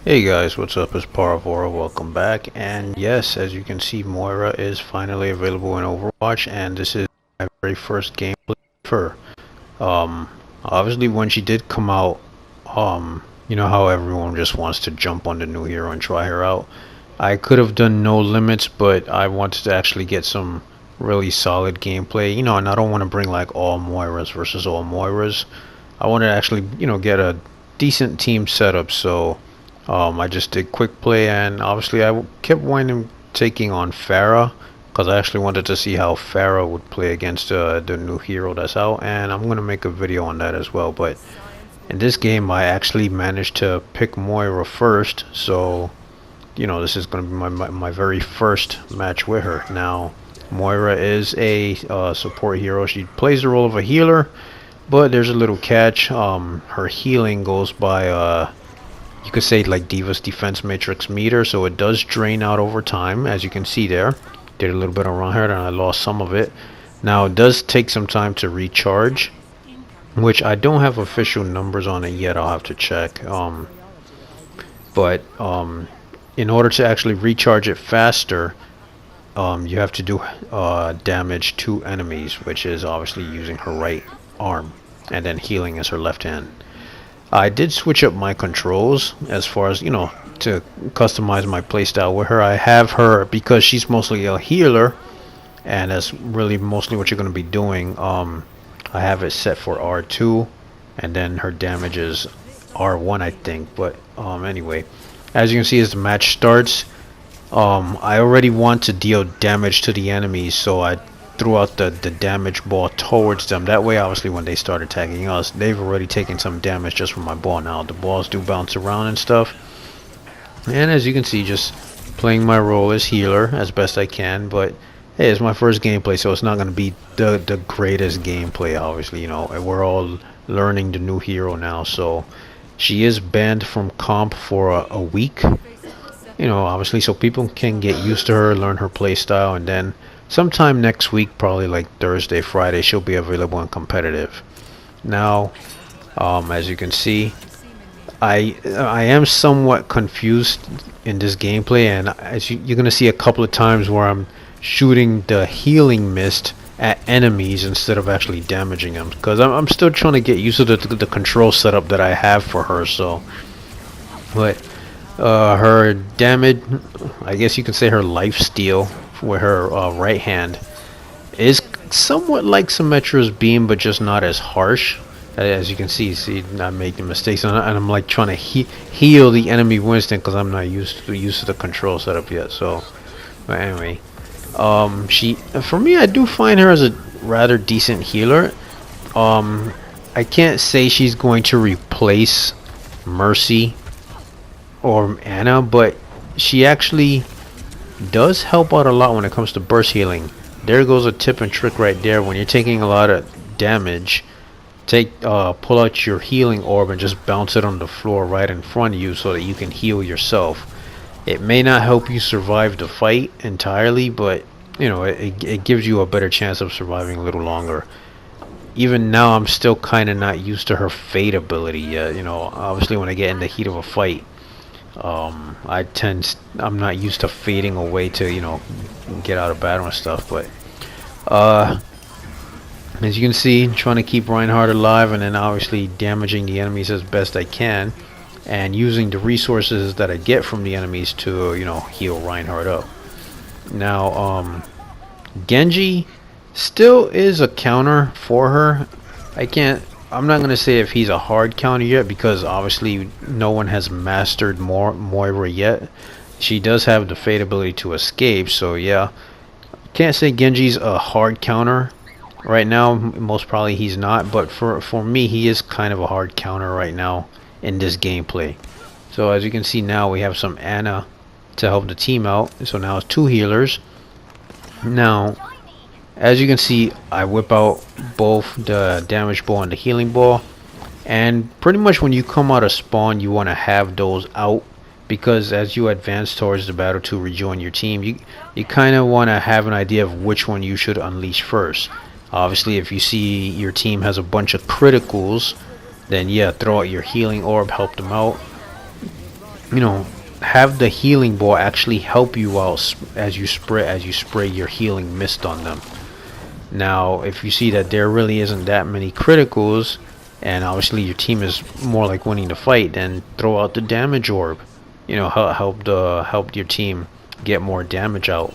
Hey guys, what's up? It's Paravora. Welcome back. And yes, as you can see, Moira is finally available in Overwatch, and this is my very first gameplay for her. Obviously, when she did come out, you know how everyone just wants to jump on the new hero and try her out. I could have done no limits, but I wanted to actually get some really solid gameplay. And I don't want to bring like all Moiras versus all Moiras. I want to actually, get a decent team setup. So. I just did quick play, and obviously I kept winding taking on Farah because I actually wanted to see how Farah would play against the new hero that's out, and I'm gonna make a video on that as well. But in this game, I actually managed to pick Moira first, so this is gonna be my very first match with her. Now, Moira is a support hero. She plays the role of a healer, but there's a little catch. Her healing goes by you could say like Diva's defense matrix meter, so it does drain out over time, as you can see there. Did a little bit around her and I lost some of it. Now it does take some time to recharge, which I don't have official numbers on it yet. I'll have to check. But in order to actually recharge it faster, you have to do damage to enemies, which is obviously using her right arm, and then healing is her left hand. I did switch up my controls as far as, to customize my playstyle with her. I have her because she's mostly a healer, and that's really mostly what you're going to be doing. I have it set for R2, and then her damage is R1, I think. But anyway, as you can see, as the match starts, I already want to deal damage to the enemies, so I threw out the damage ball towards them. That way, obviously, when they start attacking us, they've already taken some damage just from my ball. Now, the balls do bounce around and stuff. And as you can see, just playing my role as healer as best I can. But, hey, it's my first gameplay, so it's not going to be the greatest gameplay, obviously. We're all learning the new hero now. So, she is banned from comp for a week. Obviously, so people can get used to her, learn her playstyle, and then sometime next week, probably like Thursday, Friday, she'll be available in competitive. Now, as you can see, I am somewhat confused in this gameplay, and as you're gonna see a couple of times where I'm shooting the healing mist at enemies instead of actually damaging them, because I'm still trying to get used to the control setup that I have for her. So, but her damage, I guess you can say her life steal with her right hand is somewhat like Symmetra's beam, but just not as harsh. As you can see, I'm making mistakes, and I'm like trying to heal the enemy Winston because I'm not used to the control setup yet. So, but anyway, for me, I do find her as a rather decent healer. I can't say she's going to replace Mercy or Anna, but she actually does help out a lot when it comes to burst healing. There goes a tip and trick right there. When you're taking a lot of damage, pull out your healing orb and just bounce it on the floor right in front of you so that you can heal yourself. It may not help you survive the fight entirely, but it gives you a better chance of surviving a little longer. Even now, I'm still kind of not used to her fade ability yet. Obviously when I get in the heat of a fight, I'm not used to fading away to get out of battle and stuff. But as you can see, trying to keep Reinhardt alive, and then obviously damaging the enemies as best I can, and using the resources that I get from the enemies to heal Reinhardt up. Now Genji still is a counter for her. I'm not going to say if he's a hard counter yet, because obviously no one has mastered Moira yet. She does have the fade ability to escape, so yeah. Can't say Genji's a hard counter right now. Most probably he's not, but for me, he is kind of a hard counter right now in this gameplay. So as you can see now, we have some Anna to help the team out. So now it's two healers. Now, as you can see, I whip out both the damage ball and the healing ball, and pretty much when you come out of spawn, you want to have those out, because as you advance towards the battle to rejoin your team, you kind of want to have an idea of which one you should unleash first. Obviously, if you see your team has a bunch of criticals, then yeah, throw out your healing orb, help them out. you know, have the healing ball actually help you out as you spray your healing mist on them. Now, if you see that there really isn't that many criticals, and obviously your team is more like winning the fight, then throw out the damage orb. You know, help your team get more damage out.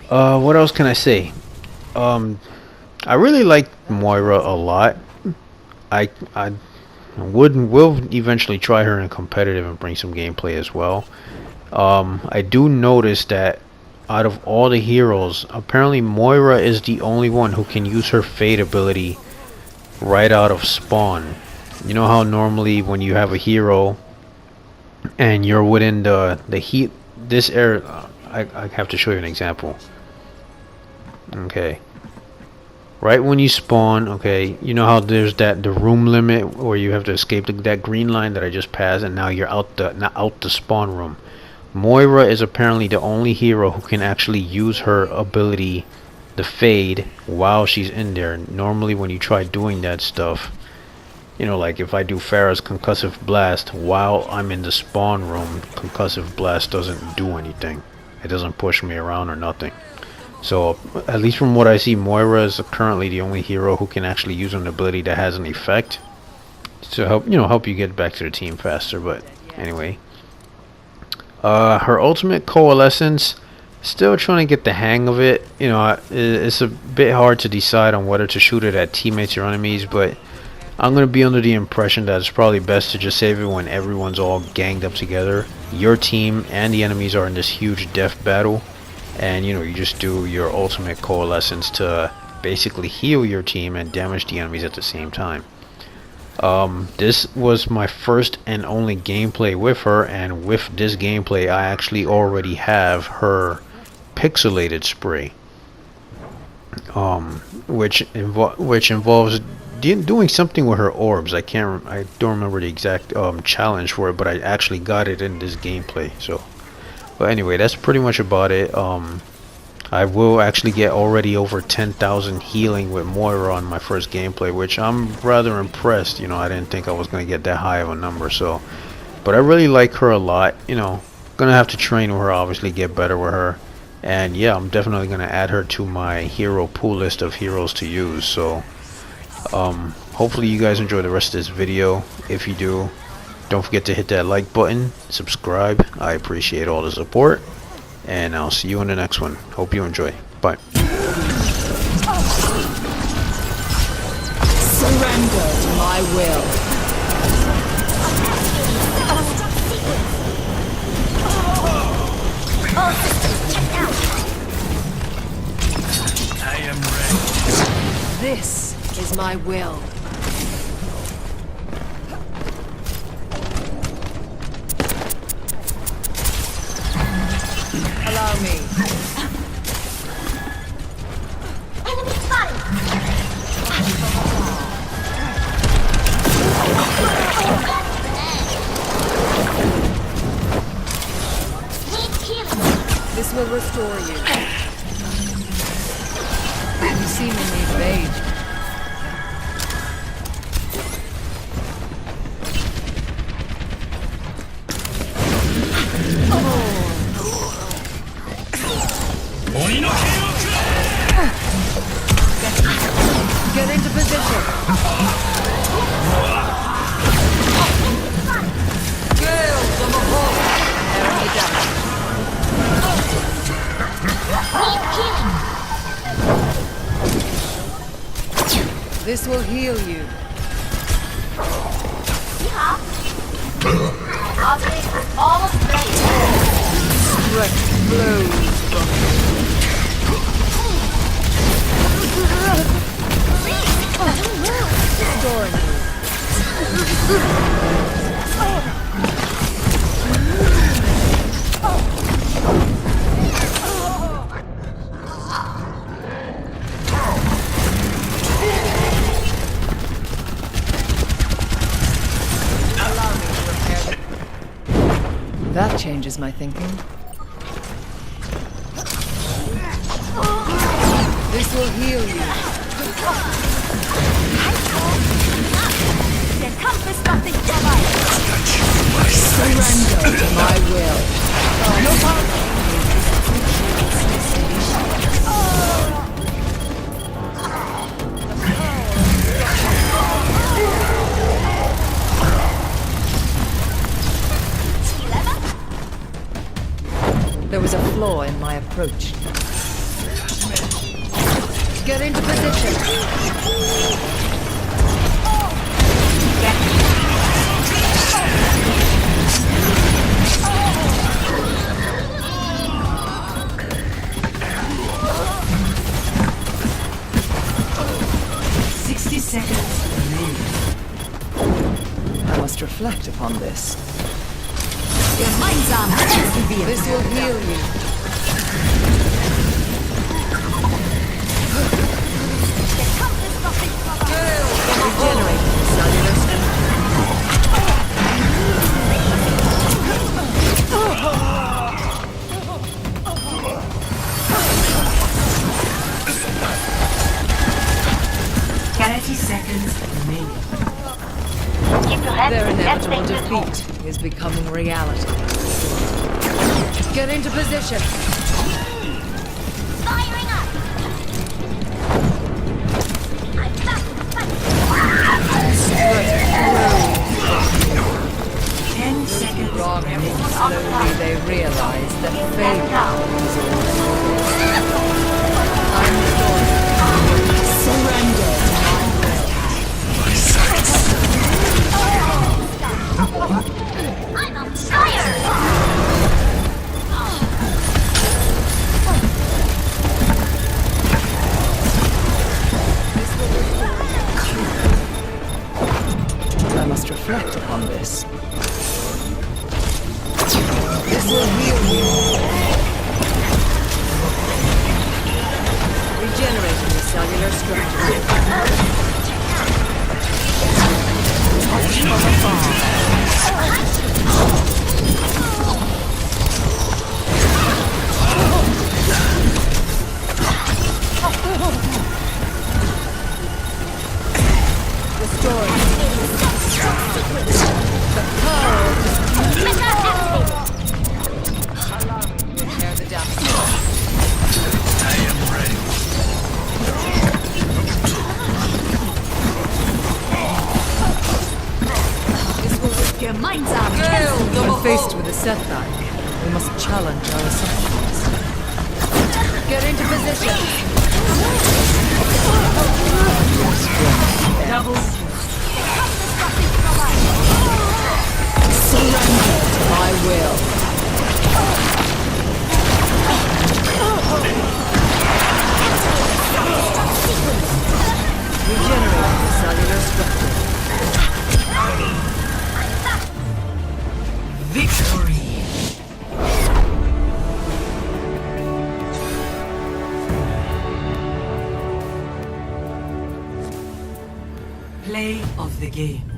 What else can I say? I really like Moira a lot. I will eventually try her in competitive and bring some gameplay as well. I do notice that out of all the heroes, apparently Moira is the only one who can use her Fade ability right out of spawn. You know how normally when you have a hero and you're within the heat, this area, I have to show you an example. Okay, right when you spawn, okay, you know how there's the room limit where you have to escape that green line that I just passed, and now you're out the spawn room. Moira is apparently the only hero who can actually use her ability, the Fade, while she's in there. Normally when you try doing that stuff, you know, like if I do Pharah's Concussive Blast while I'm in the spawn room, Concussive Blast doesn't do anything. It doesn't push me around or nothing. So at least from what I see, Moira is currently the only hero who can actually use an ability that has an effect to help you get back to the team faster. But anyway, her ultimate Coalescence, still trying to get the hang of it. You know, it's a bit hard to decide on whether to shoot it at teammates or enemies, but I'm gonna be under the impression that it's probably best to just save it when everyone's all ganged up together. Your team and the enemies are in this huge death battle, and you know, you just do your ultimate Coalescence to basically heal your team and damage the enemies at the same time. This was my first and only gameplay with her, and with this gameplay I actually already have her pixelated spray, which involves doing something with her orbs. I don't remember the exact challenge for it, but I actually got it in this gameplay. So but anyway, that's pretty much about it. I will actually get already over 10,000 healing with Moira on my first gameplay, which I'm rather impressed. You know, I didn't think I was going to get that high of a number. So, but I really like her a lot. You know, gonna have to train with her, obviously get better with her. And yeah, I'm definitely going to add her to my hero pool list of heroes to use. So hopefully you guys enjoy the rest of this video. If you do, don't forget to hit that like button, subscribe. I appreciate all the support, and I'll see you in the next one. Hope you enjoy. Bye. Surrender to my will. I am ready. This is my will. Allow me. Enemy spotted! This will restore you. You seem in need of aid. Get into position. Gale from above. Enemy down. This will heal you. Almost ready. Strength flows from restoring you. That changes my thinking. This will heal you. The compass nothing to life. Surrender. flaw in my approach. Get into position. 60 seconds remaining. I must reflect upon this. Gemeinsam testen wir. This will heal you. Regenerate cellular strength. Seconds remaining. Keep your head Their and inevitable stay calm. defeat is becoming reality. Get into position. Firing up. I'm back to the fight. 10 seconds Wrong, remaining. slowly they realize that failure is I'm sorry. Surrender. I'm on fire. I must reflect upon this. This will heal you. Regenerating the cellular structure. Touch from afar. Restoring. The power repair the damage. I am ready. This will Gemeinsam When faced with a setback, we must challenge our assumptions. Get into position. double. Surrender to my will. Regenerate the cellular structure. Victory. Play of the game.